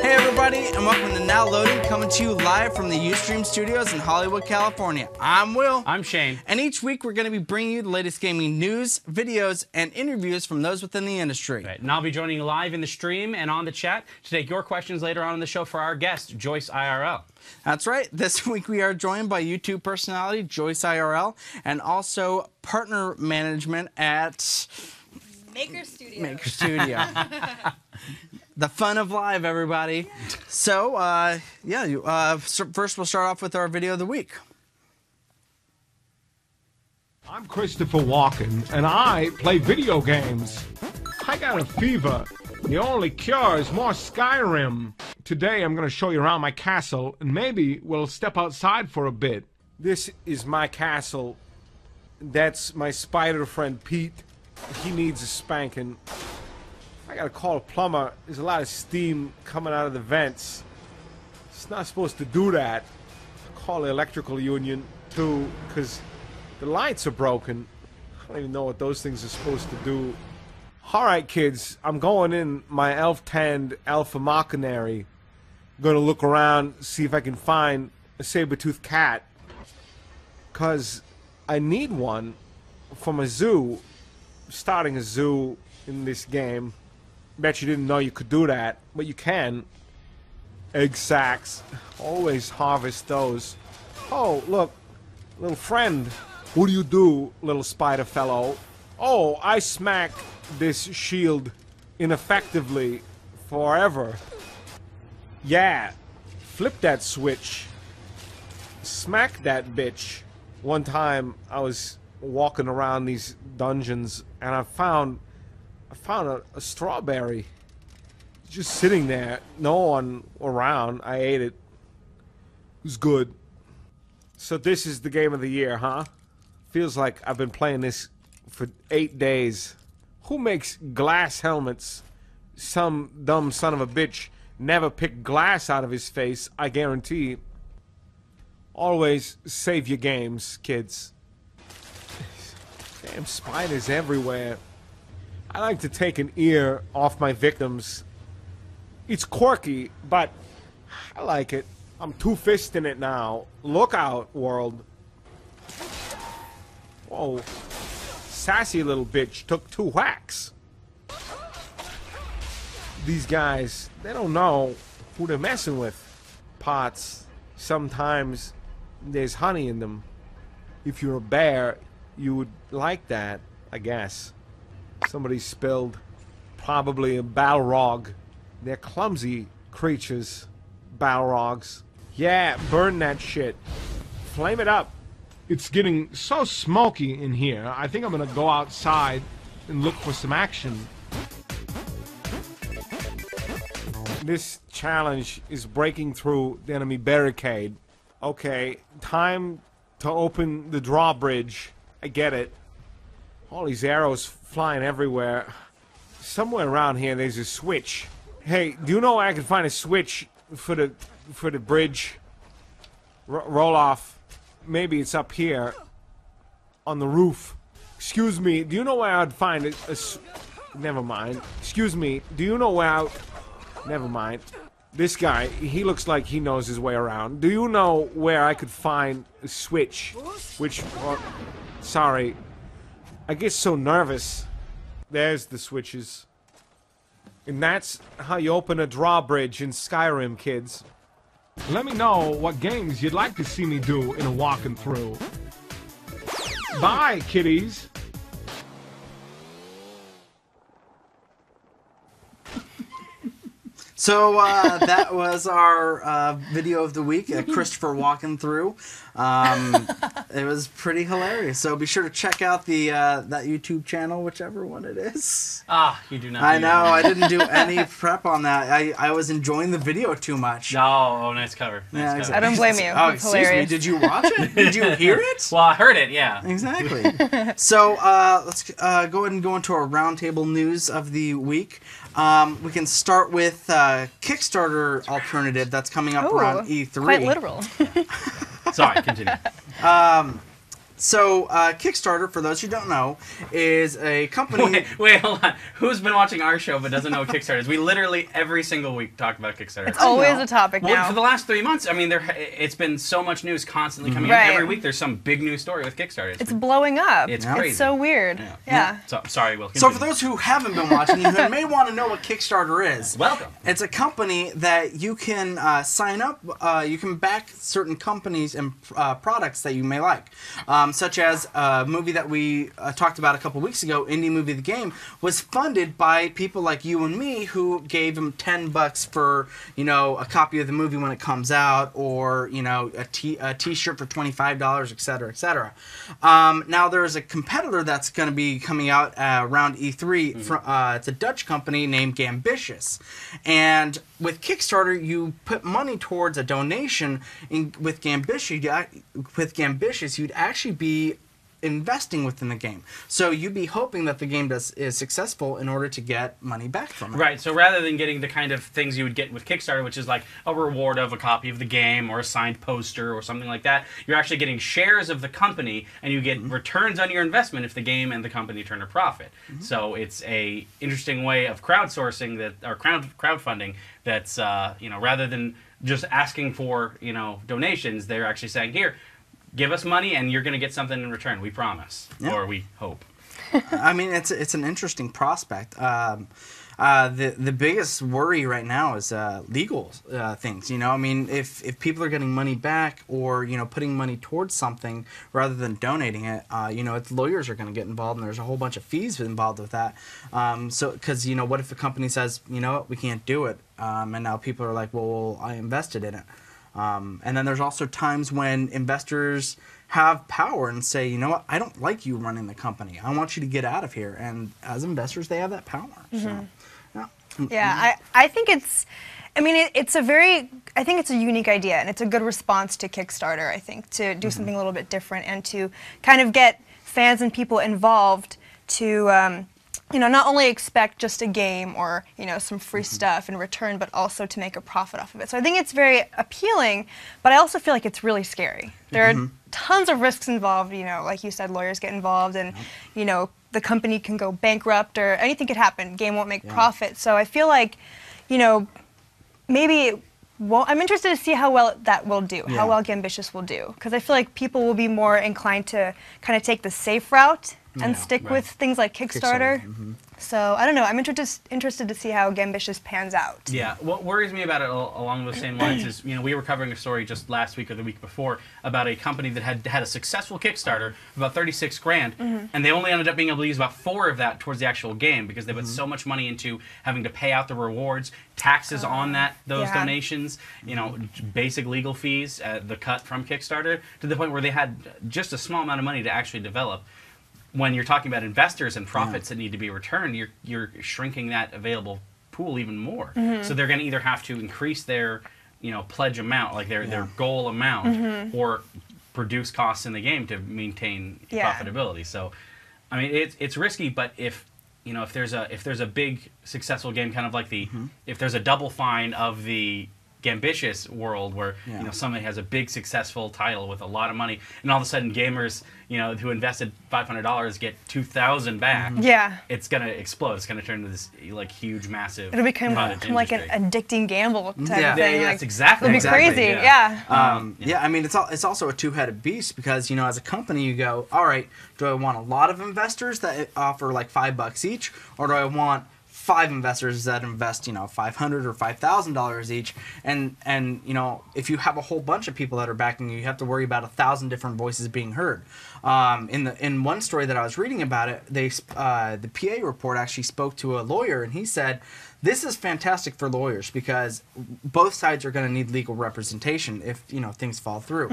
Hey everybody, and welcome to Now Loading, coming to you live from the Ustream Studios in Hollywood, California. I'm Will. I'm Shane. And each week we're going to be bringing you the latest gaming news, videos, and interviews from those within the industry. Right. And I'll be joining you live in the stream and on the chat to take your questions later on in the show for our guest, Joyce IRL. That's right. This week we are joined by YouTube personality Joyce IRL and also partner management at Maker Studio. Maker Studio. The fun of live, everybody. So, first we'll start off with our video of the week. I'm Christopher Walken, and I play video games. I got a fever. The only cure is more Skyrim. Today I'm going to show you around my castle, and maybe we'll step outside for a bit. This is my castle. That's my spider friend Pete. He needs a spanking. I gotta call a plumber. There's a lot of steam coming out of the vents. It's not supposed to do that. Call the electrical union too, because the lights are broken. I don't even know what those things are supposed to do. Alright kids, I'm going in my elf-tanned Alpha Machinary. Gonna look around, see if I can find a saber-toothed cat. Cause I need one from a zoo. Starting a zoo in this game. Bet you didn't know you could do that, but you can. Egg sacs. Always harvest those. Oh, look. Little friend. What do you do, little spider fellow? Oh, I smack this shield ineffectively forever. Yeah. Flip that switch. Smack that bitch. One time I was walking around these dungeons and I found a strawberry just sitting there, no one around. I ate it. It was good. So this is the game of the year, huh? Feels like I've been playing this for 8 days. Who makes glass helmets? Some dumb son of a bitch never picked glass out of his face, I guarantee. Always save your games, kids. Damn spiders everywhere. I like to take an ear off my victims. It's quirky, but I like it. I'm two-fisting it now. Look out, world. Whoa. Sassy little bitch took 2 whacks. These guys, they don't know who they're messing with. Pots. Sometimes there's honey in them. If you're a bear, you would like that, I guess. Somebody spilled probably a Balrog. They're clumsy creatures. Balrogs. Yeah, burn that shit. Flame it up. It's getting so smoky in here. I think I'm gonna go outside and look for some action. This challenge is breaking through the enemy barricade. Okay, time to open the drawbridge. I get it. All these arrows flying everywhere. Somewhere around here there's a switch. Hey, do you know where I can find a switch for the bridge? Roll off. Maybe it's up here on the roof. Excuse me, do you know where I'd find a never mind. Excuse me, do you know where never mind. This guy, he looks like he knows his way around. Do you know where I could find a switch? Which, sorry. I get so nervous. There's the switches. And that's how you open a drawbridge in Skyrim, kids. Let me know what games you'd like to see me do in a walking through. Bye, kiddies. So that was our video of the week, Christopher walking through. It was pretty hilarious. So be sure to check out the that YouTube channel, whichever one it is. Ah, you do not. I know. I didn't do any prep on that. I was enjoying the video too much. Oh, nice cover. Nice Yeah, cover. exactly. I don't blame you. Oh, It's excuse me. hilarious. Did you watch it? Did you hear it? Well, I heard it, yeah. Exactly. So let's go ahead and go into our roundtable news of the week. We can start with Kickstarter alternative that's coming up around E3. Quite literal. Sorry, continue. So, Kickstarter, for those who don't know, is a company... Wait, hold on. Who's been watching our show but doesn't know what Kickstarter is? We literally every single week talk about Kickstarter. It's always a topic Well, now. for the last 3 months, I mean, it's been so much news constantly coming out. Every week there's some big news story with Kickstarter. It's blowing up. It's crazy. It's so weird. Yeah. So, sorry, Will. So, for those who haven't been watching, you may want to know what Kickstarter is. Welcome. It's a company that you can sign up. You can back certain companies and products that you may like, such as a movie that we talked about a couple weeks ago, Indie Movie the Game, was funded by people like you and me who gave them $10 for, a copy of the movie when it comes out, or, a t-shirt for $25, et cetera, et cetera. Now, there's a competitor that's going to be coming out around E3. It's a Dutch company named Gambitious. And with Kickstarter, you put money towards a donation. With Gambitious, you'd actually be investing within the game. So you'd be hoping that the game is successful in order to get money back from it. Right, so rather than getting the kind of things you would get with Kickstarter, which is like a reward of a copy of the game or a signed poster or something like that, you're actually getting shares of the company, and you get returns on your investment if the game and the company turn a profit. So it's a interesting way of crowdsourcing or crowdfunding that's, rather than just asking for, donations, they're actually saying, here, give us money, and you're going to get something in return. We promise, or we hope. I mean, it's an interesting prospect. The biggest worry right now is legal things. I mean, if people are getting money back or putting money towards something rather than donating it, lawyers are going to get involved, and there's a whole bunch of fees involved with that. Because what if a company says, we can't do it, and now people are like, well, I invested in it. And then there's also times when investors have power and say, you know what, I don't like you running the company. I want you to get out of here. And as investors, they have that power. So, I think it's a unique idea, and it's a good response to Kickstarter, I think, to do something a little bit different and to kind of get fans and people involved to not only expect just a game or, some free stuff in return, but also to make a profit off of it. So I think it's very appealing, but I also feel like it's really scary. There are tons of risks involved, like you said, lawyers get involved, and, the company can go bankrupt or anything could happen. Game won't make profit. So I feel like, maybe I'm interested to see how well that will do, how well Gambitious will do. Because I feel like people will be more inclined to kind of take the safe route and stick with things like Kickstarter. So, I don't know. I'm interested to see how Gambitious pans out. Yeah. What worries me about it along those same lines is, we were covering a story just last week or the week before about a company that had a successful Kickstarter, about 36 grand, and they only ended up being able to use about 4 of that towards the actual game because they put so much money into having to pay out the rewards, taxes on those donations, basic legal fees, the cut from Kickstarter, to the point where they had just a small amount of money to actually develop. When you're talking about investors and profits that need to be returned, you're shrinking that available pool even more. So they're going to either have to increase their, pledge amount, like their goal amount, or reduce costs in the game to maintain profitability. So, I mean, it's risky, but if there's a big successful game, kind of like if there's a Double Fine of the Gambitious world where somebody has a big successful title with a lot of money, and all of a sudden gamers who invested $500 get $2,000 back. It's gonna explode. It's gonna turn into this huge, massive. It'll become like an addicting gamble type of thing. That's exactly. It'll be crazy. I mean, it's also a two-headed beast because as a company you go, all right, do I want a lot of investors that offer like $5 each, or do I want 5 investors that invest, $500 or $5,000 each, and if you have a whole bunch of people that are backing you, you have to worry about 1,000 different voices being heard. In one story that I was reading about it, the PA report actually spoke to a lawyer, and he said, this is fantastic for lawyers because both sides are going to need legal representation if things fall through.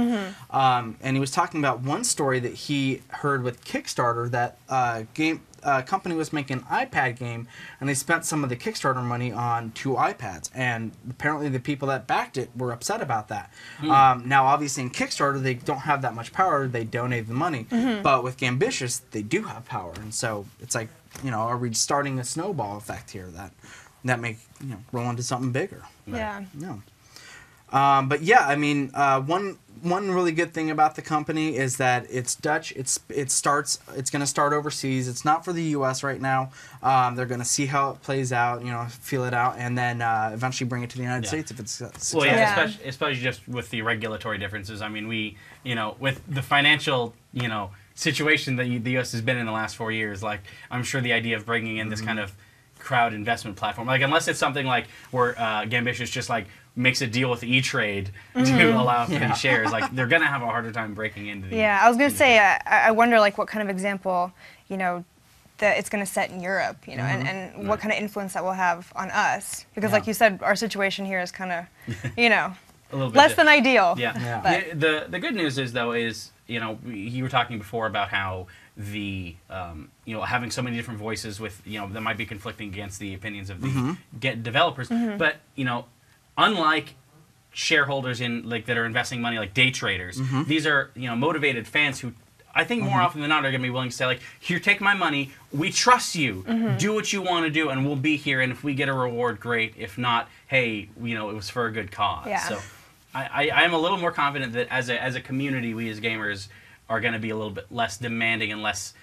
And he was talking about one story that he heard with Kickstarter that company was making an iPad game, and they spent some of the Kickstarter money on 2 iPads, and apparently the people that backed it were upset about that. Now, obviously, in Kickstarter, they don't have that much power. They donate the money. But with Gambitious, they do have power, and so it's like, are we starting a snowball effect here that that may roll into something bigger. Yeah. No. But yeah, I mean, one really good thing about the company is that it's Dutch. It's going to start overseas. It's not for the U.S. right now. They're going to see how it plays out, feel it out, and then eventually bring it to the United States if it's successful. Well, yeah, especially just with the regulatory differences. I mean, we, with the financial, situation that the U.S. has been in the last 4 years, like, I'm sure the idea of bringing in this kind of crowd investment platform, like, unless it's something like where Gambitious just like makes a deal with E-Trade to allow for these shares, like, they're gonna have a harder time breaking into the I was gonna say, I wonder like what kind of example that it's gonna set in Europe, and what kind of influence that will have on us, because like you said, our situation here is kind of a little bit less than ideal. The good news is though you were talking before about how the having so many different voices with that might be conflicting against the opinions of the developers, but unlike shareholders in that are investing money like day traders, these are motivated fans who I think more often than not are going to be willing to say, like, here, take my money, we trust you, do what you want to do, and we'll be here, and if we get a reward, great. If not, hey, it was for a good cause. So I am a little more confident that as a community, we as gamers are going to be a little bit less demanding and less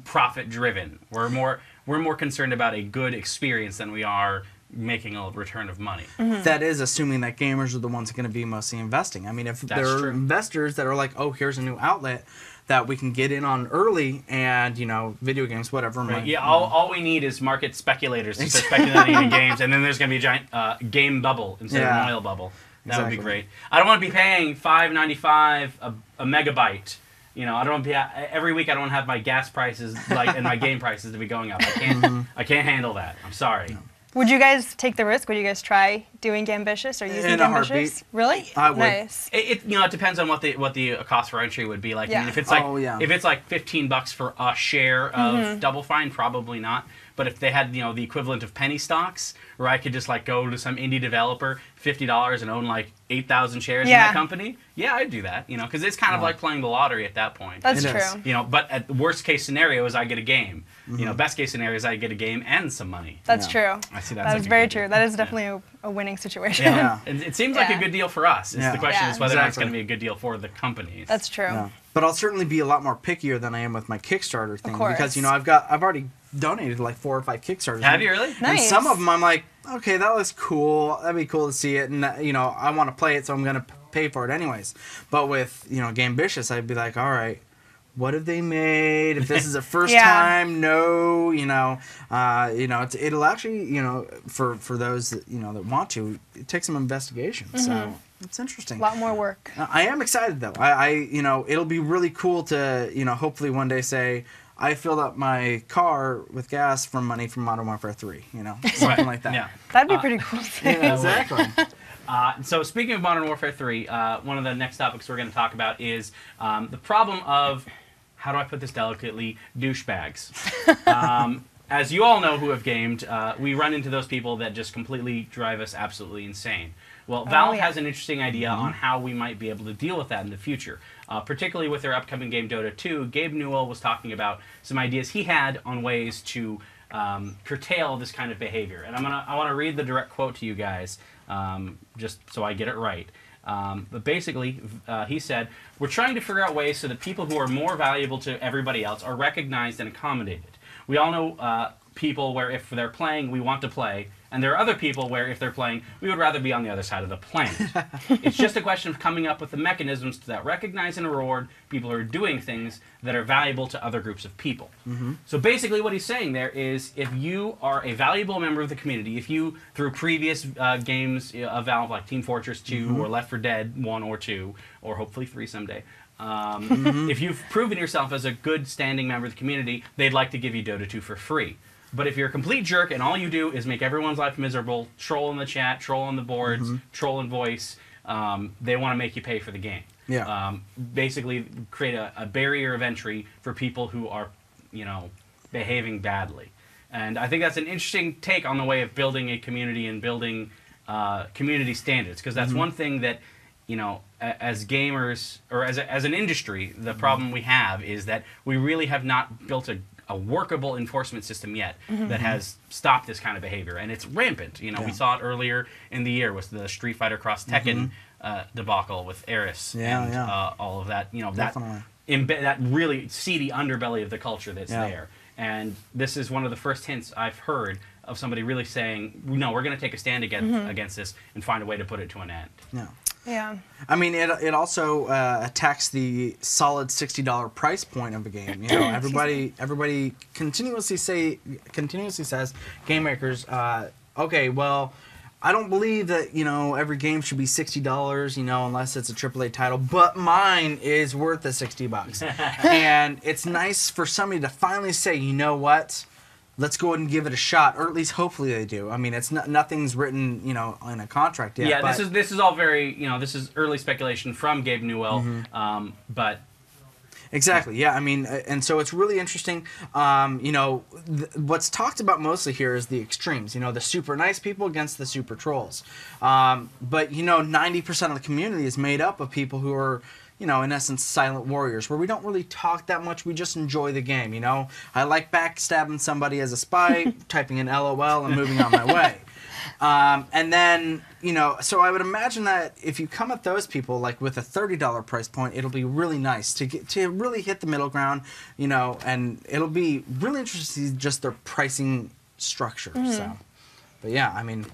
profit driven. We're more concerned about a good experience than we are making a return of money. That is assuming that gamers are the ones that are going to be mostly investing. I mean, if there are investors that are like, oh, here's a new outlet that we can get in on early, and video games, whatever. Right. All we need is market speculators to start speculating in games, and then there's going to be a giant game bubble instead of an oil bubble. That would be great. I don't want to be paying $5.95 a megabyte. I don't want to be every week. I don't want to have my gas prices and my game prices to be going up. I can't. I can't handle that. I'm sorry. No. Would you guys take the risk? Would you guys try doing Gambitious or using In a heartbeat. Really? I would. Nice. It depends on what the cost for entry would be like. I mean, if it's like $15 for a share of Double Fine, probably not. But if they had the equivalent of penny stocks, where I could just go to some indie developer, $50 and own 8,000 shares in that company, I'd do that. Because it's kind of like playing the lottery at that point. That's true. But at the worst case scenario is I get a game. Best case scenario is I get a game and some money. That's true. I see that. That is very true. That is definitely a winning situation. And it seems like a good deal for us. The question is whether it's going to be a good deal for the companies. That's true. Yeah. But I'll certainly be a lot more pickier than I am with my Kickstarter thing, because I've already donated 4 or 5 Kickstarters. Have you really? Nice. And some of them I'm like, okay, that looks cool. That'd be cool to see it, and I want to play it, so I'm gonna pay for it anyways. But with Gambitious, I'd be like, all right, what have they made? If this is the first time, no, it'll actually, for those that that want to, it takes some investigation. So it's interesting. A lot more work. I am excited though. It'll be really cool to hopefully one day say, I filled up my car with gas from money from Modern Warfare 3, something like that. Yeah. That'd be pretty cool. Yeah, exactly. So speaking of Modern Warfare 3, one of the next topics we're going to talk about is the problem of, how do I put this delicately, douchebags. As you all know who have gamed, we run into those people that just completely drive us absolutely insane. Well, Valve has an interesting idea on how we might be able to deal with that in the future. Particularly with their upcoming game Dota 2, Gabe Newell was talking about some ideas he had on ways to curtail this kind of behavior. And I want to read the direct quote to you guys, just so I get it right. But basically, he said, we're trying to figure out ways so that people who are more valuable to everybody else are recognized and accommodated. We all know people where if they're playing, we want to play. And there are other people where if they're playing, we would rather be on the other side of the planet. It's just a question of coming up with the mechanisms that recognize and reward people who are doing things that are valuable to other groups of people. So basically what he's saying there is, if you are a valuable member of the community, if you, through previous games of Valve like Team Fortress 2 or Left 4 Dead 1 or 2, or hopefully 3 someday, if you've proven yourself as a good standing member of the community, they'd like to give you Dota 2 for free. But if you're a complete jerk and all you do is make everyone's life miserable, troll in the chat, troll on the boards, troll in voice, they want to make you pay for the game. Basically create a barrier of entry for people who are, behaving badly. And I think that's an interesting take on the way of building a community and building community standards. Because that's one thing that, as gamers, or as an industry, the problem we have is that we really have not built a a workable enforcement system yet that has stopped this kind of behavior, and it's rampant. You know, we saw it earlier in the year with the Street Fighter Cross Tekken debacle with Eris and all of that. You know, that really seedy underbelly of the culture that's there. And this is one of the first hints I've heard of somebody really saying, no, we're going to take a stand against this and find a way to put it to an end. Yeah. Yeah. I mean, it also attacks the solid $60 price point of a game. You know, everybody continuously says, game makers, okay, well, I don't believe that, you know, every game should be $60, you know, unless it's a AAA title, but mine is worth the $60. And it's nice for somebody to finally say, you know what? Let's go ahead and give it a shot, or at least hopefully they do. I mean, it's nothing's written, you know, in a contract yet. Yeah, but this is all very, you know, this is early speculation from Gabe Newell, but exactly, yeah. I mean, and so it's really interesting. You know, what's talked about mostly here is the extremes. You know, the super nice people against the super trolls. But you know, 90% of the community is made up of people who are, you know, in essence, silent warriors, where we don't really talk that much. We just enjoy the game, you know. I like backstabbing somebody as a spy, typing an LOL, and moving on my way. And then, you know, so I would imagine that if you come at those people, like, with a $30 price point, it'll be really nice to really hit the middle ground, you know, and it'll be really interesting to see just their pricing structure. So, but yeah, I mean...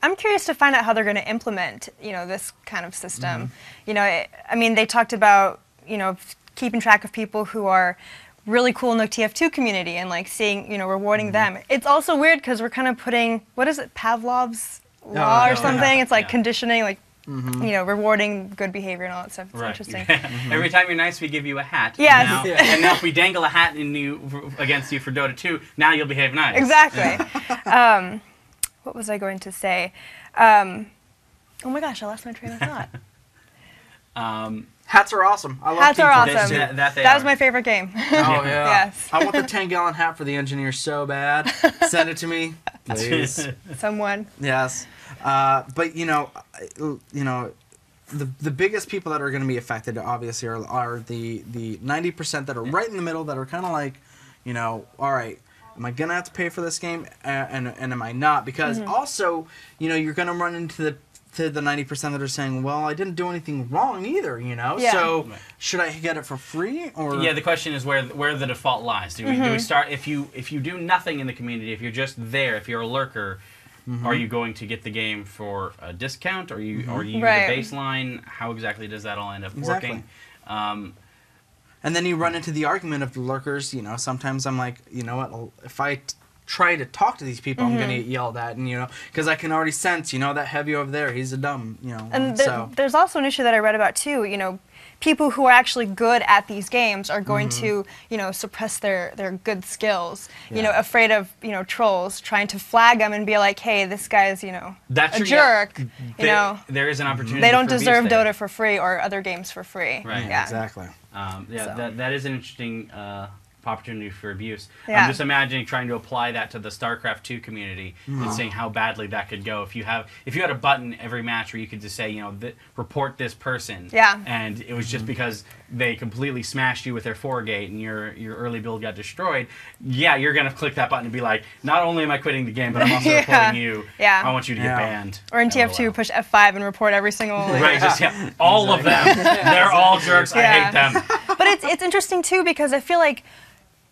I'm curious to find out how they're going to implement, you know, this kind of system. You know, I mean, they talked about, you know, keeping track of people who are really cool in the TF2 community and, like, seeing, you know, rewarding them. It's also weird because we're kind of putting, what is it, Pavlov's law or something? It's like conditioning, like, you know, rewarding good behavior and all that stuff. It's interesting. Every time you're nice, we give you a hat. Yes. Now, and now if we dangle a hat against you for Dota 2, now you'll behave nice. Exactly. What was I going to say? Oh my gosh, I lost my train of thought. Hats are awesome. I love Hats are Team awesome. Fortress 2. That was my favorite game. Oh, yeah. Yes. I want the 10-gallon hat for the engineer so bad. Send it to me, please. Someone. Yes. But, you know, the biggest people that are going to be affected, obviously, are the 90% that are right in the middle that are kind of like, you know, all right, am I going to have to pay for this game, and am I not? Because also, you know, you're going to run into the 90% that are saying, well, I didn't do anything wrong either, you know? Yeah. So should I get it for free? Or Yeah, the question is where the default lies. Do we start, if you do nothing in the community, if you're just there, if you're a lurker, are you going to get the game for a discount? Or you the baseline? How exactly does that all end up working? And then you run into the argument of the lurkers, you know, sometimes I'm like, you know what, if I try to talk to these people, I'm going to get yelled at, and, you know, because I can already sense, you know, that heavy over there, he's a dumb, you know. And there's also an issue that I read about, too, you know, people who are actually good at these games are going to, you know, suppress their good skills, you know, afraid of, you know, trolls, trying to flag them and be like, hey, this guy's, you know, a jerk, you know. There is an opportunity. They don't for deserve abuse there. Dota for free or other games for free. Right. Yeah. Exactly. That is an interesting opportunity for abuse. Yeah. I'm just imagining trying to apply that to the StarCraft 2 community and seeing how badly that could go. If you had a button every match where you could just say, you know, report this person, and it was just because they completely smashed you with their 4-gate and your early build got destroyed, you're gonna click that button and be like, not only am I quitting the game, but I'm also reporting you. Yeah. I want you to get banned. Or in TF2, push F5 and report every single. Right, just all of them. They're all jerks. I hate them. But it's interesting too because I feel like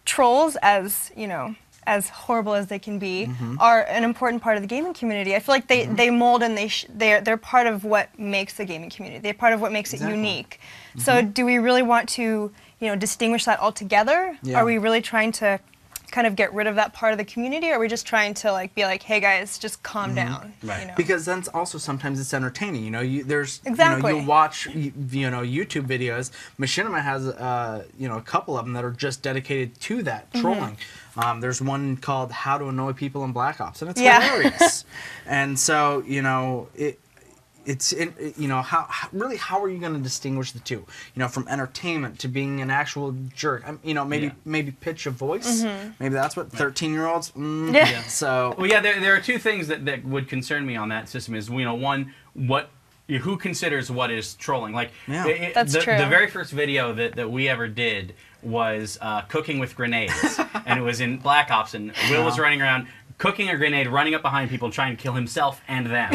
trolls, as you know, as horrible as they can be, are an important part of the gaming community. I feel like they mold and they're part of what makes the gaming community. They're part of what makes it unique. So do we really want to, you know, distinguish that altogether? Yeah. Are we really trying to kind of get rid of that part of the community, or are we just trying to like be like, hey guys, just calm down? Right. You know? Because then also sometimes it's entertaining. You know, there's Exactly. you know, you'll watch you know, YouTube videos. Machinima has you know, a couple of them that are just dedicated to that trolling. There's one called How to Annoy People in Black Ops, and it's hilarious. And so, you know, you know, how are you going to distinguish the two? You know, from entertainment to being an actual jerk. You know, maybe pitch a voice. Maybe that's what 13-year-olds. So well, yeah, there are two things that would concern me on that system. Is, you know, one, what who considers what is trolling? Like, Yeah. That's the, true. The very first video that we ever did was cooking with grenades, and it was in Black Ops, and Will was running around cooking a grenade, running up behind people, and trying to kill himself and them,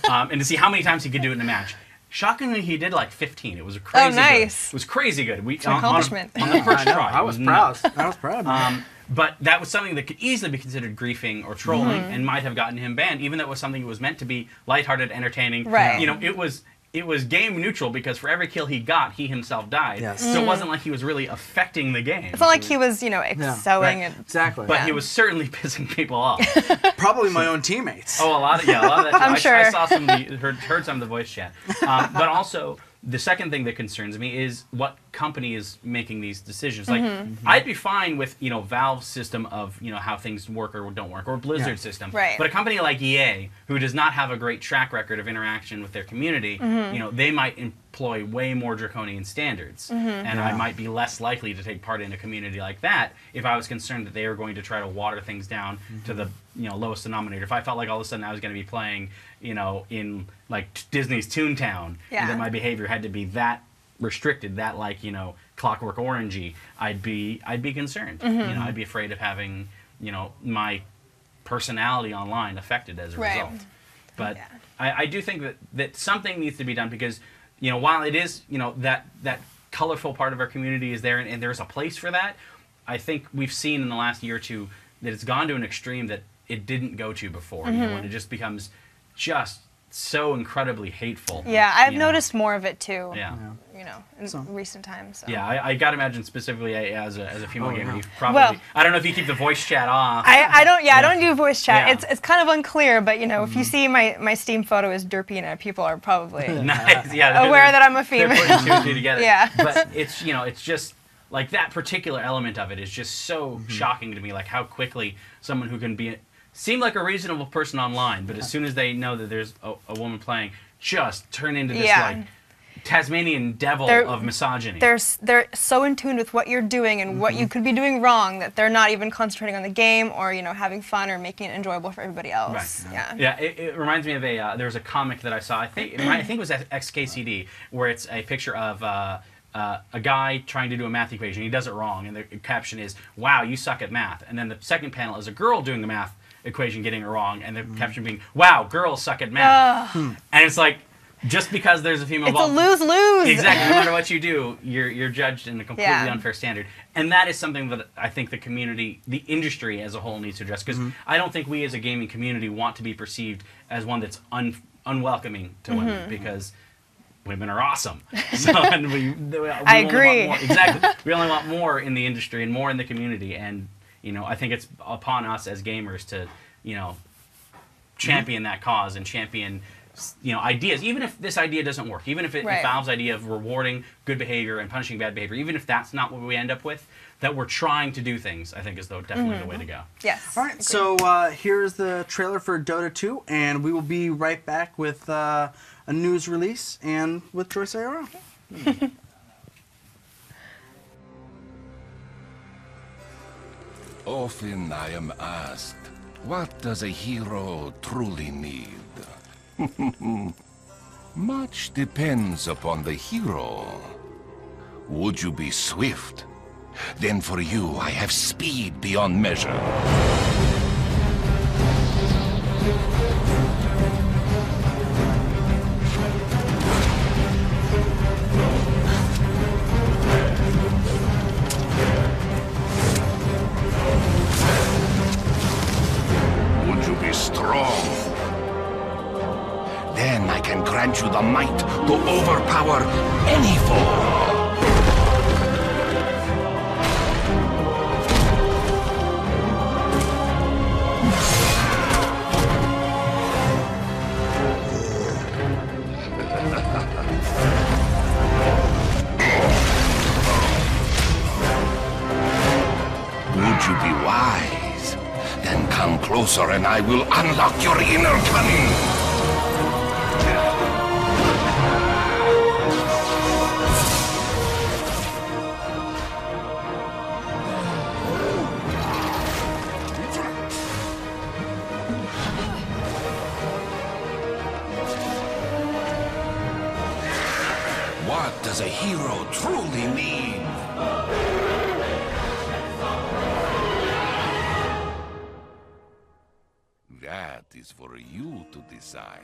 and to see how many times he could do it in a match. Shockingly, he did like 15. It was crazy. nice. Good. It was crazy good. We an accomplishment. on the first I know. try. I It was nuts. proud. I was proud. Man. But that was something that could easily be considered griefing or trolling, and might have gotten him banned, even though it was something that was meant to be lighthearted, entertaining. Right. You know, it was game neutral because for every kill he got, he himself died. Yes. So it wasn't like he was really affecting the game. It's not like he was, excelling Right. and Exactly. But he was certainly pissing people off. probably my own teammates. Oh, a lot of that. Too. I'm sure. I saw some of the, heard some of the voice chat. But also, the second thing that concerns me is what company is making these decisions. Like, I'd be fine with, Valve's system of, how things work or don't work, or Blizzard's system. Right. But a company like EA, who does not have a great track record of interaction with their community, they might employ way more draconian standards. And I might be less likely to take part in a community like that if I was concerned that they were going to try to water things down to the lowest denominator. If I felt like all of a sudden I was going to be playing, in like Disney's Toontown, and that my behavior had to be that restricted, that like Clockwork Orangey, I'd be concerned. I'd be afraid of having my personality online affected as a result. But I do think that something needs to be done because while it is that colorful part of our community is there and there's a place for that, I think we've seen in the last year or two that it's gone to an extreme that it didn't go to before. When it just becomes just so incredibly hateful. Yeah, I've noticed more of it too. Yeah. In recent times. So. Yeah, I gotta imagine specifically as a female gamer, yeah. you probably. Well- I don't know if you keep the voice chat off. I don't. Yeah, I don't do voice chat. Yeah. It's kind of unclear, but if you see my Steam photo is Derpina, people are probably Nice. Yeah. aware that I'm a They're female. putting two and two together. Yeah. But it's it's just like that particular element of it is just so shocking to me. Like how quickly someone who can seem like a reasonable person online, but as soon as they know that there's a woman playing, just turn into this like Tasmanian devil of misogyny. They're so in tune with what you're doing and what you could be doing wrong that they're not even concentrating on the game or having fun or making it enjoyable for everybody else. Right. Yeah. Yeah. It reminds me of there was a comic that I saw. I think it was XKCD, where it's a picture of a guy trying to do a math equation. He does it wrong, and the caption is, "Wow, you suck at math." And then the second panel is a girl doing the math equation, getting it wrong, and the caption being, "Wow, girls suck at math." And it's like, just because there's a female It's a involved, lose-lose. exactly, no matter what you do, you're judged in a completely unfair standard. And that is something that I think the community, the industry as a whole, needs to address, because I don't think we as a gaming community want to be perceived as one that's unwelcoming to women, because women are awesome. So, and we I only agree. want more, exactly. We only want more in the industry and more in the community, and I think it's upon us as gamers to champion that cause and champion ideas, even if this idea doesn't work, even if if Valve's idea of rewarding good behavior and punishing bad behavior, even if that's not what we end up with, that we're trying to do things, I think is definitely the way to go. Yes. All right, so here's the trailer for Dota 2, and we will be right back with a news release and with Joyce Ayara. Often I am asked, what does a hero truly need? Much depends upon the hero. Would you be swift? Then for you I have speed beyond measure. Would you be strong? Then I can grant you the might to overpower any foe. Would you be wise? Then come closer and I will unlock your inner cunning. What does a hero truly mean? That is for you to decide.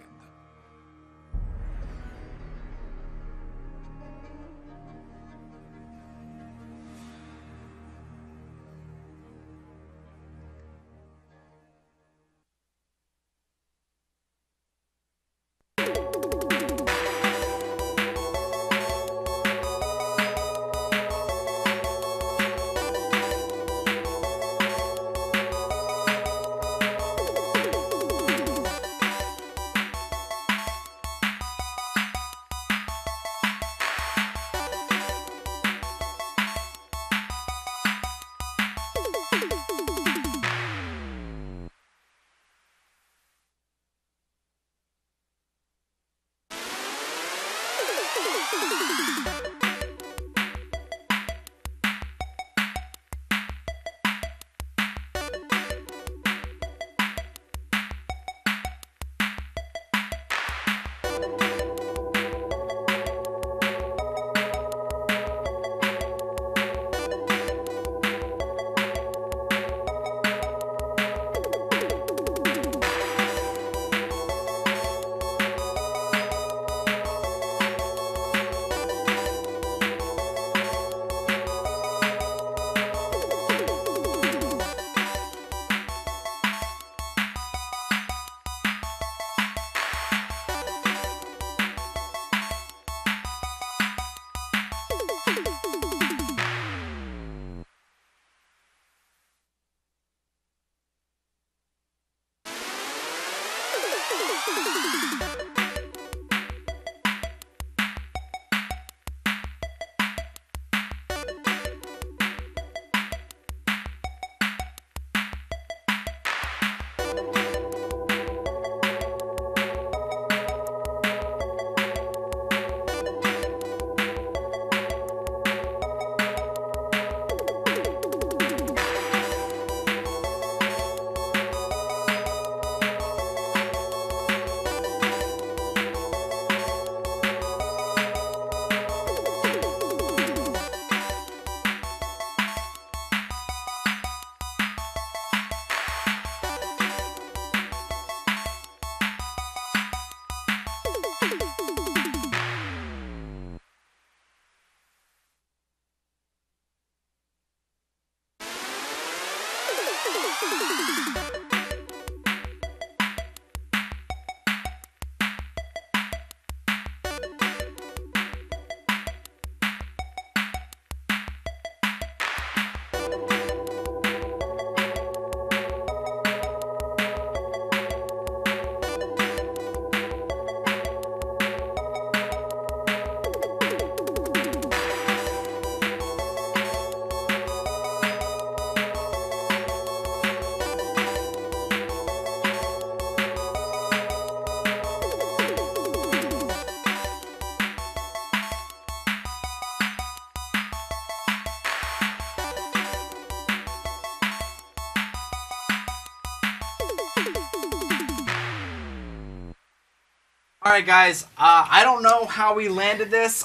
All right, guys. I don't know how we landed this.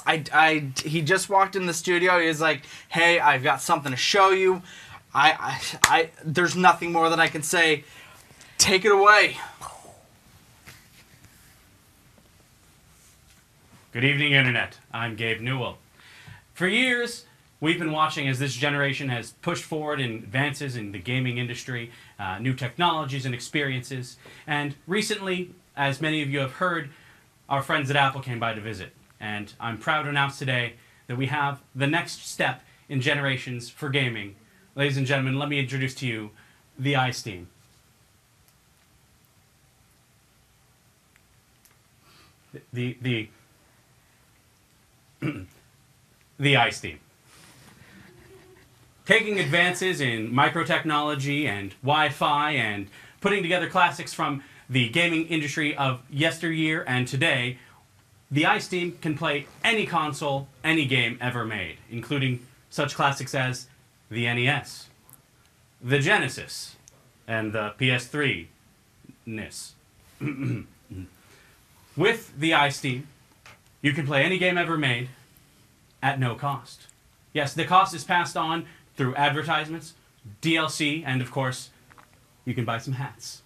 He just walked in the studio. He was like, "Hey, I've got something to show you." There's nothing more that I can say. Take it away. Good evening, Internet. I'm Gabe Newell. For years, we've been watching as this generation has pushed forward in advances in the gaming industry, new technologies and experiences. And recently, as many of you have heard, our friends at Apple came by to visit. And I'm proud to announce today that we have the next step in generations for gaming. Ladies and gentlemen, let me introduce to you the iSteam. The iSteam. Taking advances in microtechnology and Wi-Fi and putting together classics from the gaming industry of yesteryear and today, the iSteam can play any console, any game ever made, including such classics as the NES, the Genesis, and the PS3 NIS. With the iSteam, you can play any game ever made, at no cost. Yes, the cost is passed on through advertisements, DLC, and of course, you can buy some hats.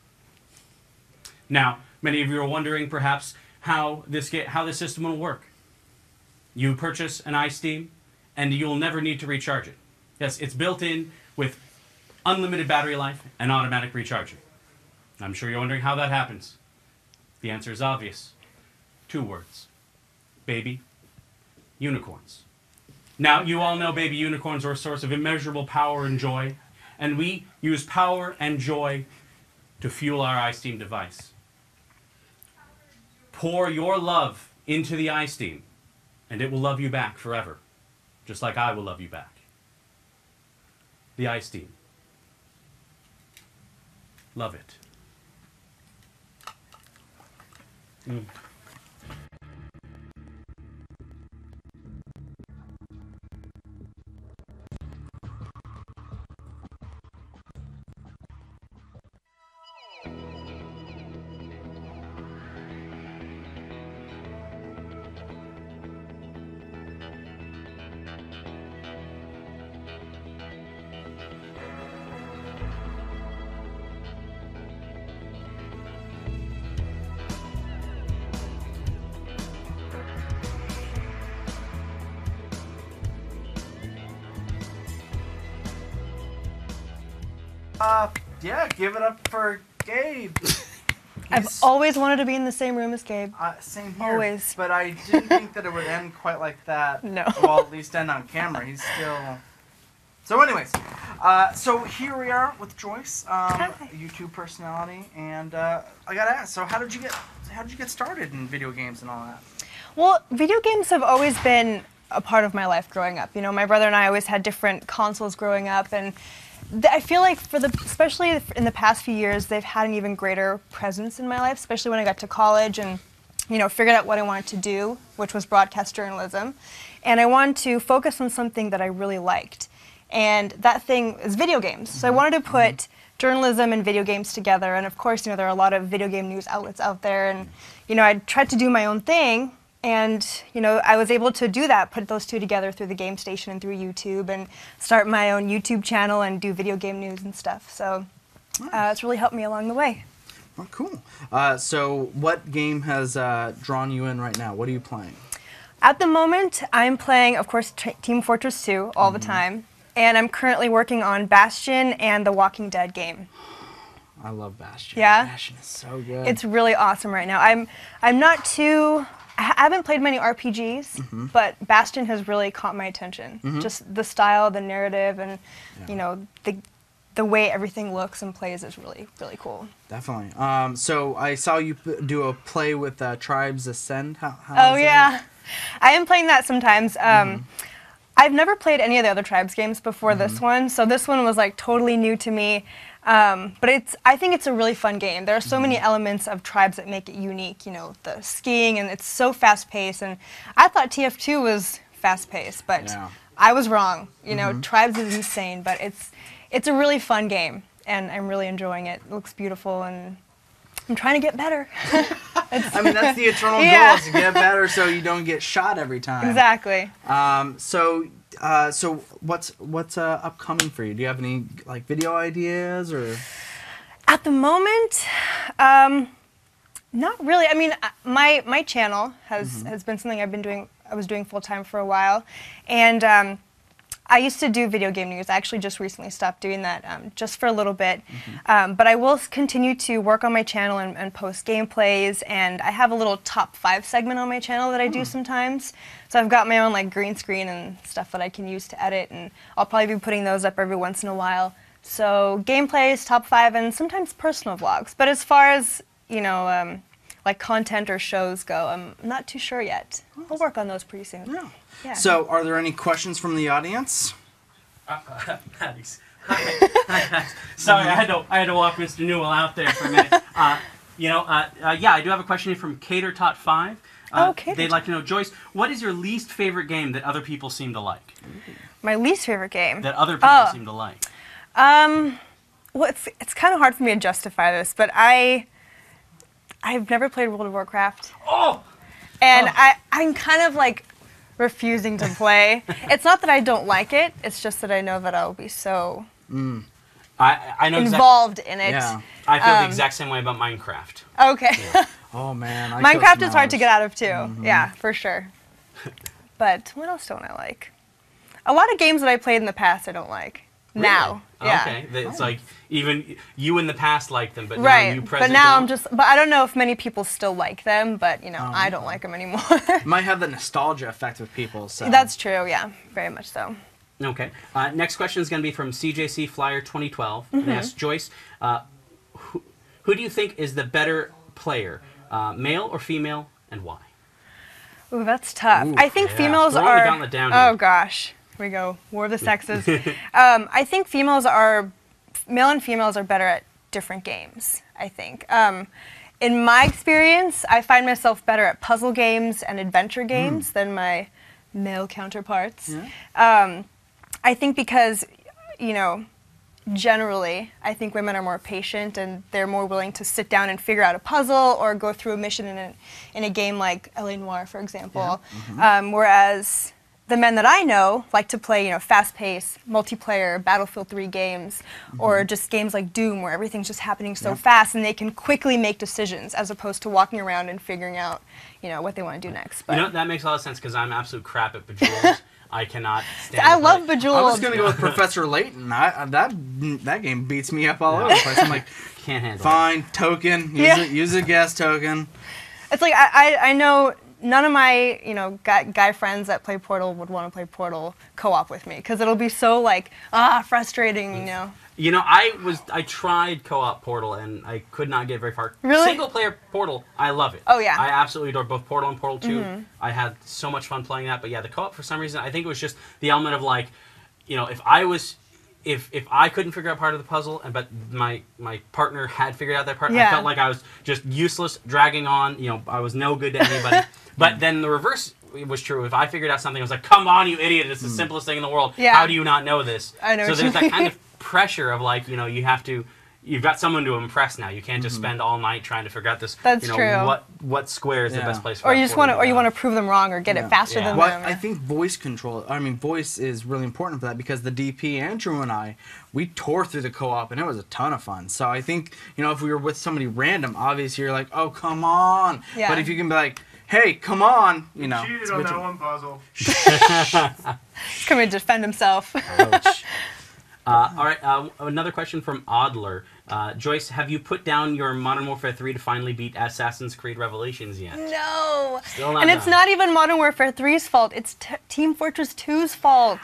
Now, many of you are wondering perhaps how this system will work. You purchase an iSteam, and you'll never need to recharge it. Yes, it's built in with unlimited battery life and automatic recharging. I'm sure you're wondering how that happens. The answer is obvious. 2 words. Baby unicorns. Now, you all know baby unicorns are a source of immeasurable power and joy, and we use power and joy to fuel our iSteam device. Pour your love into the iSteam, and it will love you back forever, just like I will love you back. The iSteam. Love it. Mm. Yeah, give it up for Gabe. I've always wanted to be in the same room as Gabe. Same here. Always. But I didn't think that it would end quite like that. No. Well, at least end on camera. He's still. So, anyways, so here we are with Joyce, a YouTube personality, and I gotta ask. So, how did you get started in video games and all that? Well, video games have always been a part of my life growing up. You know, my brother and I always had different consoles growing up, and I feel like especially in the past few years, they've had an even greater presence in my life, especially when I got to college and, you know, figured out what I wanted to do, which was broadcast journalism. And I wanted to focus on something that I really liked. And that thing is video games. So I wanted to put journalism and video games together. And of course, you know, there are a lot of video game news outlets out there. And, you know, I tried to do my own thing. And, you know, I was able to do that, put those two together through the Game Station and through YouTube, and start my own YouTube channel and do video game news and stuff. So it's really helped me along the way. Oh, cool. So what game has drawn you in right now? What are you playing? At the moment, I'm playing, of course, Team Fortress 2 all the time. And I'm currently working on Bastion and the Walking Dead game. I love Bastion. Yeah? Bastion is so good. It's really awesome right now. I'm not too... I haven't played many RPGs, but Bastion has really caught my attention. Just the style, the narrative, and you know, the way everything looks and plays is really, really cool. Definitely. So I saw you do a play with Tribes Ascend. Oh yeah, I am playing that sometimes. I've never played any of the other Tribes games before this one, so this one was like totally new to me. But I think it's a really fun game. There are so many elements of Tribes that make it unique. You know, the skiing, and it's so fast-paced. And I thought TF2 was fast-paced, but I was wrong. You know, Tribes is insane, but it's a really fun game, and I'm really enjoying it. It looks beautiful, and I'm trying to get better. I mean, that's the eternal goal, is to get better so you don't get shot every time. Exactly. So what's upcoming for you? Do you have any like video ideas or? At the moment, not really. I mean, my channel has been something I was doing full time for a while, and I used to do video game news. I actually just recently stopped doing that just for a little bit. But I will continue to work on my channel and post gameplays, and I have a little top 5 segment on my channel that I do sometimes. So I've got my own like green screen and stuff that I can use to edit, and I'll probably be putting those up every once in a while. So gameplays, top 5, and sometimes personal vlogs. But as far as, you know, like content or shows go, I'm not too sure yet. I'll work on those pretty soon. Yeah. So, are there any questions from the audience? Thanks. Sorry, I had to walk Mr. Newell out there for a minute. Yeah, I do have a question here from CaterTot5. Okay. They'd like to know, Joyce, what is your least favorite game that other people seem to like? My least favorite game? That other people seem to like. Well, it's kind of hard for me to justify this, but I've never played World of Warcraft. Oh! And I'm kind of like refusing to play. It's not that I don't like it. It's just that I know that I'll be so I know involved in it. Yeah. I feel the exact same way about Minecraft. Okay. Oh man, I Minecraft killed is hard to some get out of too. Yeah, for sure. But what else don't I like? A lot of games that I played in the past I don't like. Now. Really? Yeah. Okay. It's like even you in the past liked them, but now Right. you present But now don't? I'm just. But I don't know if many people still like them. But you know, I don't like them anymore. Might have the nostalgia effect with people. So That's true. Yeah, very much so. Okay. Next question is going to be from CJC Flyer 2012. And asks Joyce, who do you think is the better player, male or female, and why? Ooh, that's tough. Ooh, I think yeah. females Throwing the are. gauntlet down Oh here. gosh, here we go. War of the sexes. I think male and females are better at different games. I think. In my experience, I find myself better at puzzle games and adventure games than my male counterparts. Yeah. I think because, you know, generally, I think women are more patient and they're more willing to sit down and figure out a puzzle or go through a mission in a game like L.A. Noire, for example. Whereas the men that I know like to play, you know, fast-paced, multiplayer, Battlefield 3 games, or just games like Doom where everything's just happening so fast and they can quickly make decisions as opposed to walking around and figuring out, you know, what they want to do next. But You know, that makes a lot of sense because I'm absolute crap at Bejeweled. I cannot stand I to love play. Bejeweled. I was gonna go with Professor Layton. That game beats me up all over the place. I'm like, Can't handle it. fine, token, use a guest token. It's like I know none of my, you know, guy friends that play Portal would want to play Portal co-op with me because it'll be so like frustrating, you know. You know, I tried co-op Portal and I could not get very far. Really? Single player Portal, I love it. Oh, yeah. I absolutely adore both Portal and Portal 2. I had so much fun playing that, but yeah, the co-op for some reason, I think it was just the element of like, you know, if I couldn't figure out part of the puzzle, but my partner had figured out that part, Yeah. I felt like I was just useless, dragging on. You know, I was no good to anybody. But then the reverse was true. If I figured out something, I was like, "Come on, you idiot! It's the simplest thing in the world. Yeah. How do you not know this?" I know So what there's you that kind of pressure of like, you know, you've got someone to impress now. You can't just spend all night trying to figure out this. That's you know, true. What square is the Yeah. best place for Or that you just portal want to, or you go? want to prove them wrong or get it faster Yeah. than Well, them. I think voice control. I mean, voice is really important for that because the DP, Andrew and I, we tore through the co-op and it was a ton of fun. So I think, you know, if we were with somebody random, obviously you're like, oh, come on. Yeah. But if you can be like, hey, come on, you know. Cheated on that one puzzle. He's coming to defend himself. All right, another question from Odler. Joyce, have you put down your Modern Warfare 3 to finally beat Assassin's Creed Revelations yet? No. Still not And it's done. not even Modern Warfare 3's fault. It's Team Fortress 2's fault.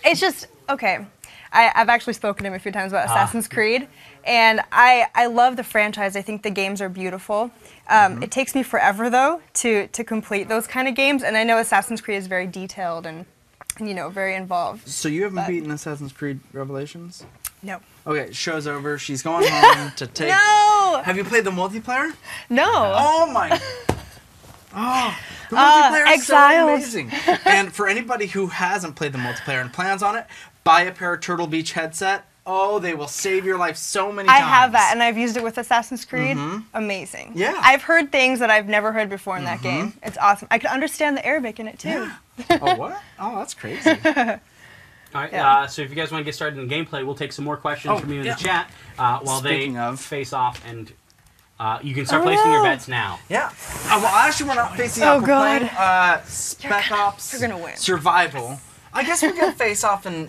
It's just, okay. I've actually spoken to him a few times about Assassin's Creed, and I love the franchise. I think the games are beautiful. It takes me forever, though, to complete those kind of games, and I know Assassin's Creed is very detailed and, you know, very involved. So you haven't beaten Assassin's Creed Revelations? No. Okay, show's over. She's going home to take... No! Have you played the multiplayer? No. Oh my... Oh, the multiplayer is so Exiled. amazing. And for anybody who hasn't played the multiplayer and plans on it, buy a pair of Turtle Beach headset. Oh, they will save your life so many I times. have that, and I've used it with Assassin's Creed. Amazing. Yeah. I've heard things that I've never heard before in that game. It's awesome. I could understand the Arabic in it, too. Oh, what? Oh, that's crazy. All right, Yeah. so if you guys want to get started in the gameplay, we'll take some more questions Oh, from you in yeah. the chat while Speaking they of- face off, and you can start placing your no. bets now. Yeah. Well, actually, we're not facing Oh, off. We're God. playing Spec Ops You're gonna win. Survival. I guess we're going to face off in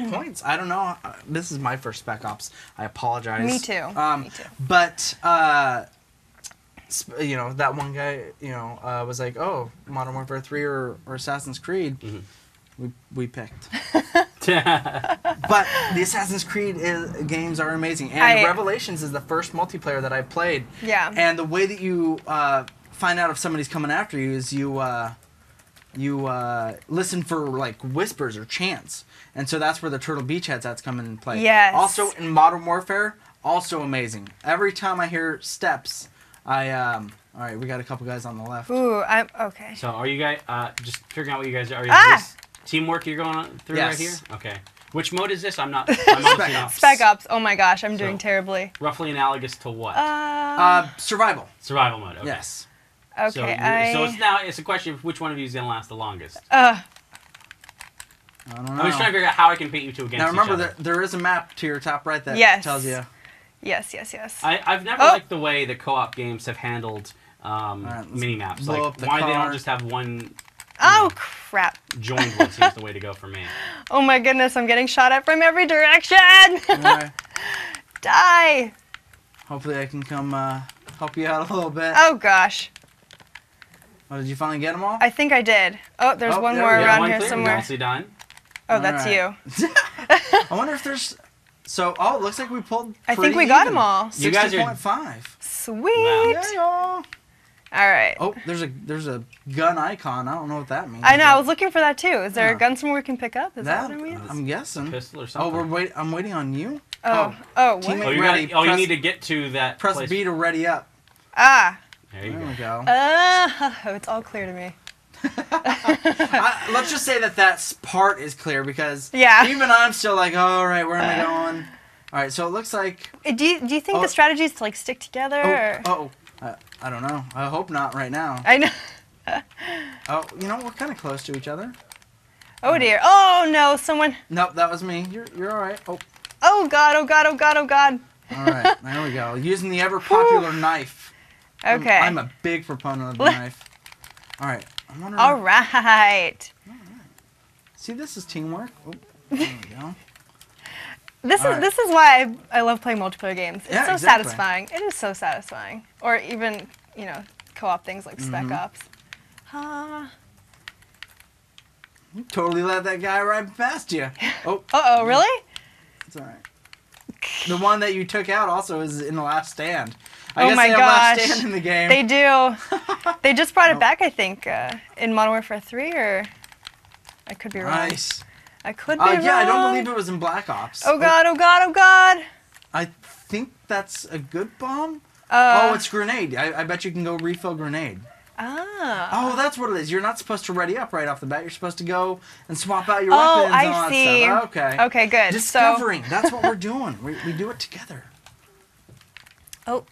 points. I don't know. This is my first Spec Ops. I apologize. Me too. Me too. But, you know, that one guy, you know, was like, oh, Modern Warfare 3 or Assassin's Creed. We picked. But the Assassin's Creed games are amazing. And Revelations is the first multiplayer that I played. Yeah. And the way that you find out if somebody's coming after you is you listen for like whispers or chants. And so that's where the Turtle Beach headsets come in play. Yes. Also in Modern Warfare, also amazing. Every time I hear steps, all right, we got a couple guys on the left. Ooh, I'm okay. So are you guys just figuring out what you guys are? Is Ah! this teamwork you're going through right here? Yes. Okay. Which mode is this? I'm honestly not. Spec Ops. Oh my gosh, I'm doing So- terribly. Roughly analogous to what? Survival. Survival mode. Okay. Yes. Okay, So, it's a question of which one of you is going to last the longest. I don't know. I'm just trying to figure out how I can paint you two against Now remember, each other. there is a map to your top right that Yes. tells you. Yes. I've never liked the way that co-op games have handled let's mini-maps. blow Like, up the why they car. don't just have one Oh, crap. joined one seems the way to go for me. Oh my goodness, I'm getting shot at from every direction! Anyway, Die! hopefully I can come help you out a little bit. Oh gosh. Oh, did you finally get them all? I think I did. Oh, there's Oh, one there more we go. around one here clear, somewhere. nicely done. Oh, that's Alright. you. I wonder if there's. So, it looks like we pulled. I think pretty we got even. them all. You guys are- 60.5. Sweet! Yeah, y'all. Alright. Oh, there's a gun icon. I don't know what that means. I know, I but was looking for that too. Is there Yeah. a gun somewhere we can pick up? Is that that. what it means? I'm guessing. Pistol or Oh, something. I'm waiting on you. Oh, what? Teammate- Oh, you ready, got. Oh, you press- need to get to that. Press place. B to ready up. Ah. There you There go. we go. It's all clear to me. Let's just say that part is clear because Yeah. even I'm still like, oh, all right, where am I going? All right, so it looks like. Do you think Oh. the strategy is to like stick together? Or? I don't know. I hope not right now. I know. Oh, we're kind of close to each other. Oh dear. Oh no, someone. Nope, that was me. You're all right. Oh, Oh god, oh god, oh god, oh god. all right. There we go. Using the ever popular knife. Okay. I'm a big proponent of the knife. All right. I'm wondering. All right. See, this is teamwork. Oh, there we go. This All is right. this is why I love playing multiplayer games. It's Yeah, so exactly. satisfying. It is so satisfying. Or even, co-op things like Mm-hmm. Spec Ops. Ah. You totally let that guy right past you. Oh, Uh-oh, really? it's all right. The one that you took out also is in the last stand. I Oh guess my they have last gosh. stand in the game. They do. They just brought Nope. it back, I think, in Modern Warfare 3, or I could be wrong. Nice. I could be wrong. Yeah, I don't believe it was in Black Ops. Oh god, oh god, oh god. I think that's a good bomb. Uh, Oh, it's grenade. I bet you can go refill grenade. Ah. Oh, that's what it is. You're not supposed to ready up right off the bat. You're supposed to go and swap out your Oh, weapons and all I that see. stuff. Okay. Okay, good. Discovering. That's what we're doing. We do it together. So,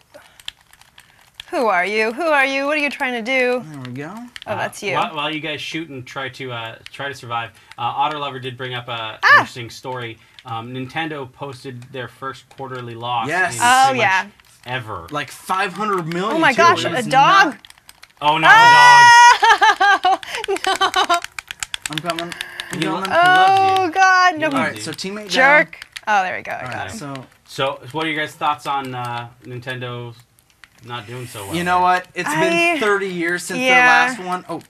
who are you? Who are you? What are you trying to do? There we go. Oh, that's you. While you guys shoot and try to survive, Otter Lover did bring up an Ah! interesting story. Nintendo posted their first quarterly loss. Yes. in Oh, pretty yeah. much ever. Like 500 million. Oh my too. gosh, It a is dog? not- Oh no, Oh, I'm coming. I'm He lo- coming. he loves oh you. god, no. He All loves right, you. so teammate down. Jerk. Oh, there we go. I All got right, him. so So, what are your guys' thoughts on Nintendo not doing so well? you know what? It's been I- 30 years since yeah. their last one. Oh,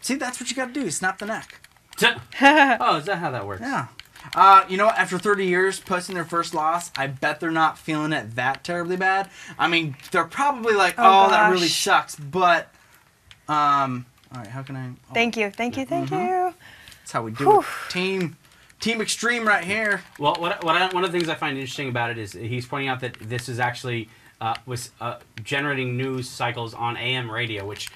see, that's what you got to do. You snap the neck. Oh, is that how that works? Yeah. You know what? After 30 years posting their first loss, I bet they're not feeling it that terribly bad. I mean, they're probably like, Oh, "Oh, that really gosh. sucks," but all right, how can I? Oh, Thank you, thank you, thank you. That's how we do Whew. it. Team Extreme right here. Well, one of the things I find interesting about it is he's pointing out that this is actually was generating news cycles on AM radio, which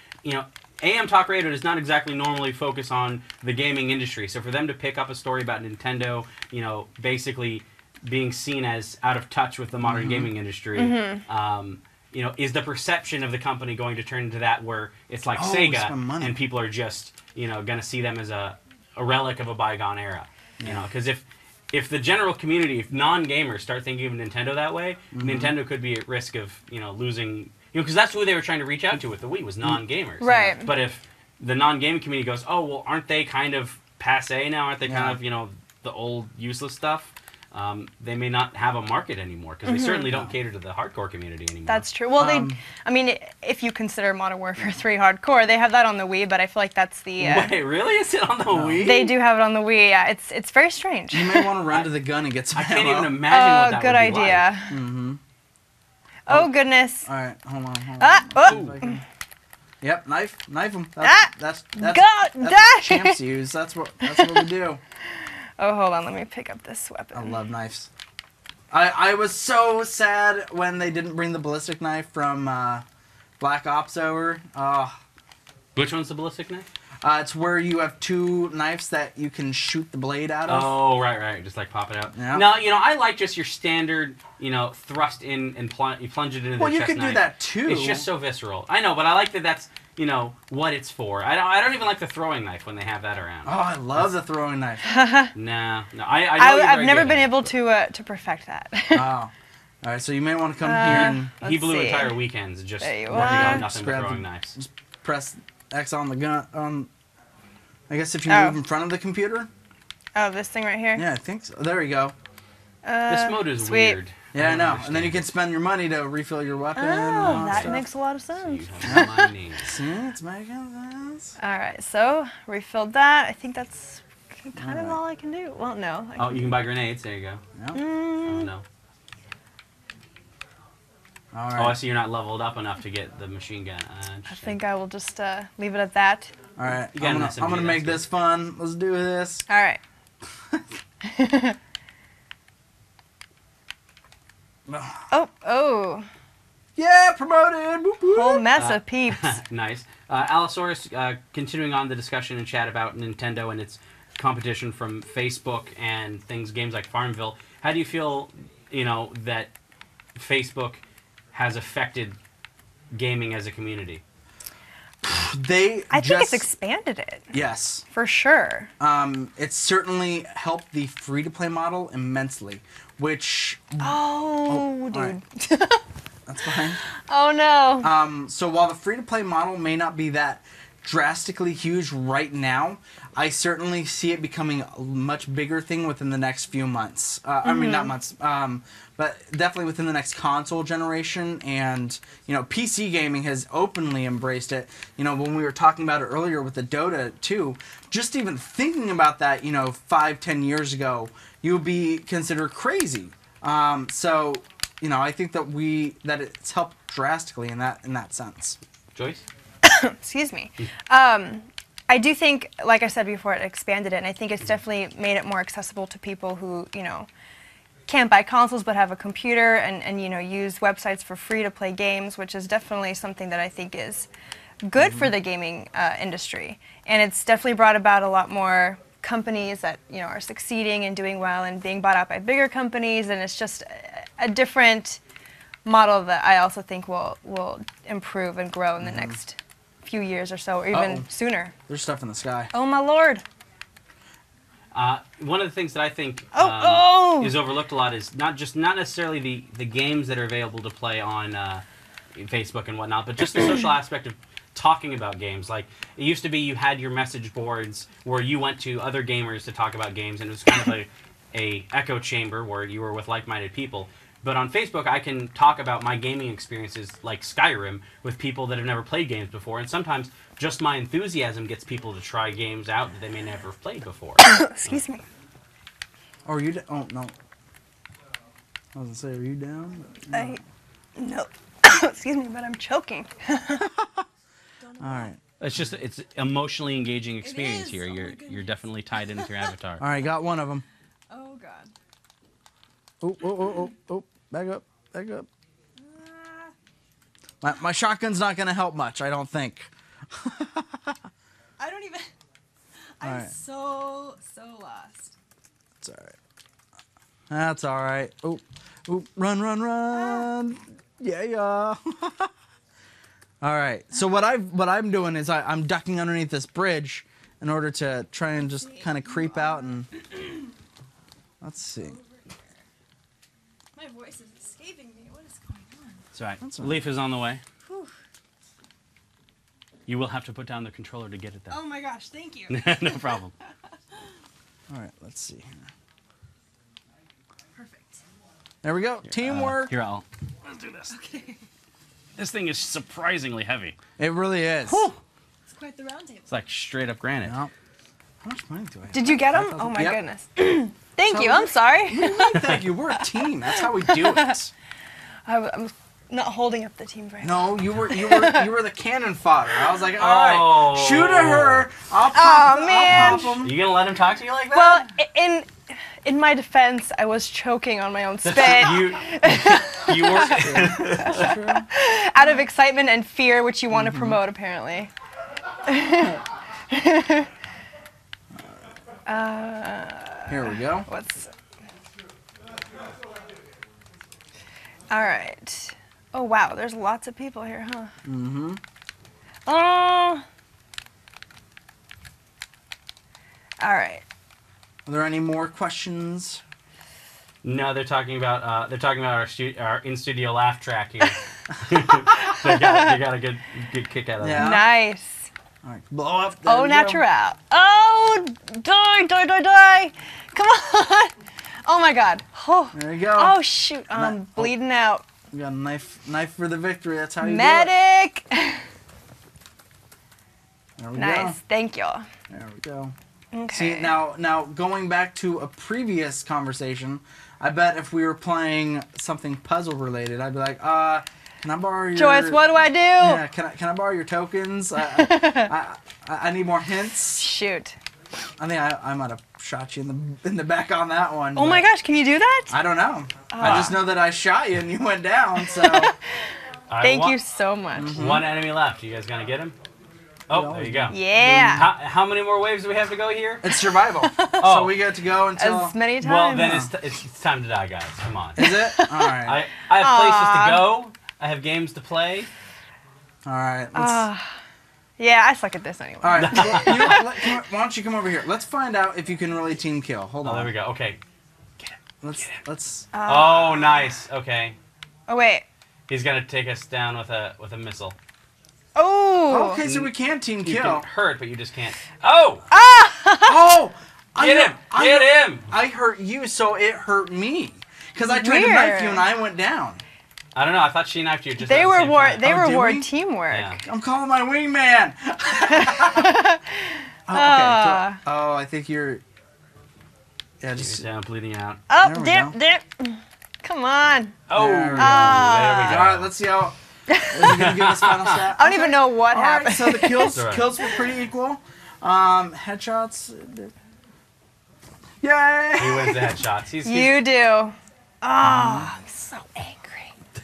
AM talk radio does not exactly normally focus on the gaming industry. So for them to pick up a story about Nintendo, basically being seen as out of touch with the modern gaming industry, is the perception of the company going to turn into that where it's like Oh, spend Sega money. and people are just going to see them as a relic of a bygone era. Because if the general community, if non-gamers start thinking of Nintendo that way, Nintendo could be at risk of losing. Because that's who they were trying to reach out to with the Wii was non-gamers. Right. But if the non-gaming community goes, oh well, aren't they kind of passé now? Aren't they kind of the old useless stuff? They may not have a market anymore because they certainly don't cater to the hardcore community anymore. That's true. Well, if you consider Modern Warfare 3 hardcore, they have that on the Wii, but I feel like that's the. Wait, really? Is it on the Wii? They do have it on the Wii. Yeah, it's very strange. You may want to run to the gun and get some I can't ammo. even imagine what that Good would be idea. Mm-hmm. Oh goodness. All right, hold on. Ah, oh. Yep, knife him. Ah! That's Go, that's what die! champs use. That's what we do. Oh, hold on. Let me pick up this weapon. I love knives. I was so sad when they didn't bring the ballistic knife from Black Ops over. Which one's the ballistic knife? It's where you have two knives that you can shoot the blade out of. Oh, right. Just like pop it out. Yeah. No, I like just your standard, thrust in and you plunge it into the Well, you chest could do knife. that too. It's just so visceral. I know, but I like that that's, what it's for. I don't even like the throwing knife when they have that around. Oh, I love the throwing knife. No. I've never been able to perfect that. Oh. All right, so you may want to come here and He Let's blew see. entire weekends just There you working are. on nothing but Grab throwing the- knives. press X on the gun. I guess if you Oh. move in front of the computer. Oh, this thing right here? Yeah, I think so. There you go. This mode is sweet. weird. Yeah, I don't know. understand. And then you can spend your money to refill your weapon. and Oh, all that stuff. makes a lot of So you sense. have my name. See, it's making sense. All right, so refilled that. I think that's kind of all I can do. Well, no. Oh, you can buy grenades. There you go. Yeah. Oh, no. All Oh, I right. see you're not leveled up enough to get the machine gun. I Interesting. think I will just leave it at that. All right. You got I'm an gonna SMG, make that's this fun. Let's do this. All right. Oh. Yeah, promoted. Whoop, whoop. Whole mess of peeps. Nice. Allosaurus, continuing on the discussion and chat about Nintendo and its competition from Facebook and games like Farmville. How do you feel, that Facebook has affected gaming as a community? I think it's expanded it, Yes. for sure. It's certainly helped the free-to-play model immensely, which Oh, all dude. that's fine. Oh, no. So while the free-to-play model may not be that drastically huge right now, I certainly see it becoming a much bigger thing within the next few months. I mean, not months, but definitely within the next console generation. And, PC gaming has openly embraced it. When we were talking about it earlier with the Dota 2, just even thinking about that, 5-10 years ago, you would be considered crazy. So, I think that it's helped drastically in that sense. Joyce? Excuse me. I do think, like I said before, it expanded it, and I think it's definitely made it more accessible to people who, can't buy consoles but have a computer and use websites for free to play games, which is definitely something that I think is good for the gaming industry. And it's definitely brought about a lot more companies that are succeeding and doing well and being bought out by bigger companies, and it's just a different model that I also think will improve and grow in the next few years or so, or even sooner. There's stuff in the sky. Oh my lord! One of the things that I think is overlooked a lot is not necessarily the games that are available to play on Facebook and whatnot, but just the social aspect of talking about games. Like, it used to be you had your message boards where you went to other gamers to talk about games, and it was kind of a echo chamber where you were with like-minded people. But on Facebook, I can talk about my gaming experiences like Skyrim with people that have never played games before, and sometimes just my enthusiasm gets people to try games out that they may never have played before. Excuse me. Oh, are you? Oh no. I was gonna say, are you down? No. Excuse me, but I'm choking. All right. It's emotionally engaging experience here. You're definitely tied into your avatar. All right, got one of them. Oh god. Oh, back up. My shotgun's not gonna help much, I don't think. I don't even. I'm Alright. so lost. It's all right. That's all right. Oh, run. Yeah. All right. So what I'm doing is I'm ducking underneath this bridge in order to try and just kind of creep out and let's see. My voice is escaping me. What is going on? That's right. That's all right. Leaf is on the way. Whew. You will have to put down the controller to get it Oh though. my gosh! Thank you. No problem. All right. Let's see here. Perfect. There we go. Teamwork. Here, let's do this. Okay. This thing is surprisingly heavy. It really is. It's quite the round table. It's like straight up granite. Now, how much money do I have? Did you get them? Oh my Yep. goodness. Thank So you. I'm sorry. Thank you. We're a team. That's how we do it. I'm not holding up the team very well. No, you were the cannon fodder. I was like, all right, shoot at her. I'll pop. man. I'll pop 'em. You gonna let him talk to you like that? Well, in my defense, I was choking on my own spit you were. out of excitement and fear, which you want to promote apparently. Here we go. What's... All right. Oh, wow. There's lots of people here, huh? Mm-hmm. Oh. All right. Are there any more questions? No, they're talking about our in studio laugh track here. they got a good kick out of Yeah. that. Nice. All right, blow up. There Oh, we go. natural. Oh, die. Come on. Oh, my God. Oh, There you go. oh shoot. I'm bleeding out. We got a knife for the victory. That's how you Medic. do it. There we Nice. go. Thank you. There we go. Okay. See, now going back to a previous conversation, I bet if we were playing something puzzle related, I'd be like, can I borrow your... Joyce, what do I do? Yeah, can I borrow your tokens? I need more hints. Shoot. I think I might have shot you in the back on that one. Oh my but gosh, can you do that? I don't know. I just know that I shot you and you went down, so... All right, Thank you so much. One enemy left. You guys gonna get him? Oh, there you go. Yeah. How many more waves do we have to go here? It's survival. Oh. So we get to go until... As many Well, times. then it's time to die, guys. Come on. Is it? All right. I have places to go. I have games to play. All right. Let's... Yeah, I suck at this anyway. All right. Well, why don't you come over here? Let's find out if you can really team kill. Hold Oh, on. there we go. Okay. Let's. Oh, nice. Okay. Oh wait. He's gonna take us down with a missile. Oh. Okay, so we can team You kill. can hurt, but you just can't. Oh! Oh! Get him! I hurt you, so it hurt me. Because I tried to knife you and I went down. I don't know. I thought she knifed you just. They at the were same more. time. They were did more we? teamwork. Yeah. I'm calling my wingman. Oh, okay. Oh, I think you're. Yeah, He's just. down, bleeding out. Oh, There we dip. Come on. Oh! There we go. There we All go. right, let's see how. Is he gonna give us final stat? I don't even know what All right, happened. so the kills That's all right. kills were pretty equal. Headshots. Yay! He wins the headshots. He's You do. Oh, I'm so angry.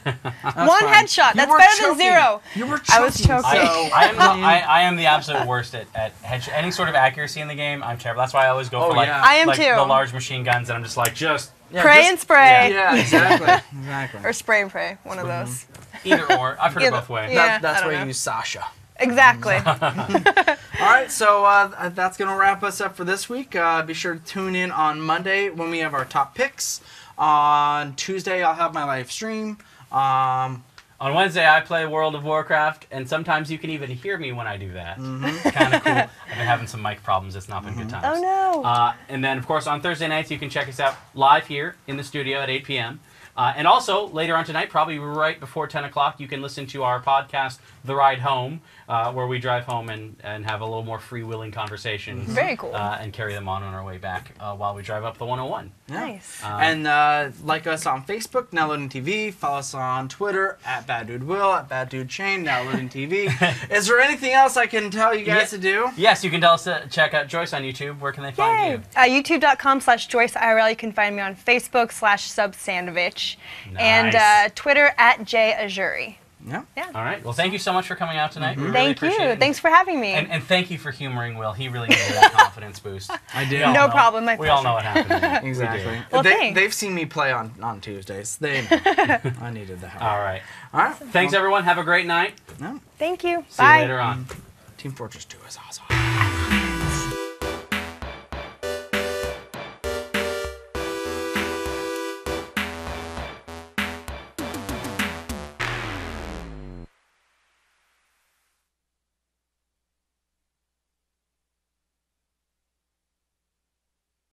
That's One fine. headshot. You That's were better than choking. zero. You were choking. I was choking. So, I am the absolute worst at headshot. Any sort of accuracy in the game, I'm terrible. That's why I always go Oh, for like yeah. I am like too. the large machine guns, and I'm just like yeah, Pray just- and spray. Yeah, exactly. Exactly. Or spray and pray. One of those. either or. I've heard it Either- both ways. yeah. That's I don't why know. you use Sasha. Exactly. All right, so that's going to wrap us up for this week. Be sure to tune in on Monday when we have our top picks. On Tuesday, I'll have my live stream. On Wednesday, I play World of Warcraft, and sometimes you can even hear me when I do that. Mm-hmm. It's kind of cool. I've been having some mic problems. It's not been good times. Oh no. And then, of course, on Thursday nights, you can check us out live here in the studio at 8 p.m. And also, later on tonight, probably right before 10 o'clock, you can listen to our podcast, The Ride Home, where we drive home and have a little more freewheeling conversations. Very cool. And carry them on our way back while we drive up the 101. Nice. And like us on Facebook, Now Loading TV. Follow us on Twitter, at Bad Dude Will, at Bad Dude Shane, Now Loading TV. Is there anything else I can tell you guys to do? Yes, you can tell us to check out Joyce on YouTube. Where can they find you? YouTube.com/JoyceIRL. You can find me on Facebook /SubSandovich. Nice. And Twitter at JAzuri. Yeah. All right. Well, thank you so much for coming out tonight. We really Thank appreciate you. it. Thanks for having me. And thank you for humoring Will. He really needed that confidence boost. I did. We all No know. problem, my We all pleasure. know what happened. Exactly. Well, thanks. They've seen me play on Tuesdays. They know. I needed the help. All right. All right. Thanks, everyone. Have a great night. No. Thank you. See Bye. you later on. Team Fortress 2 is awesome.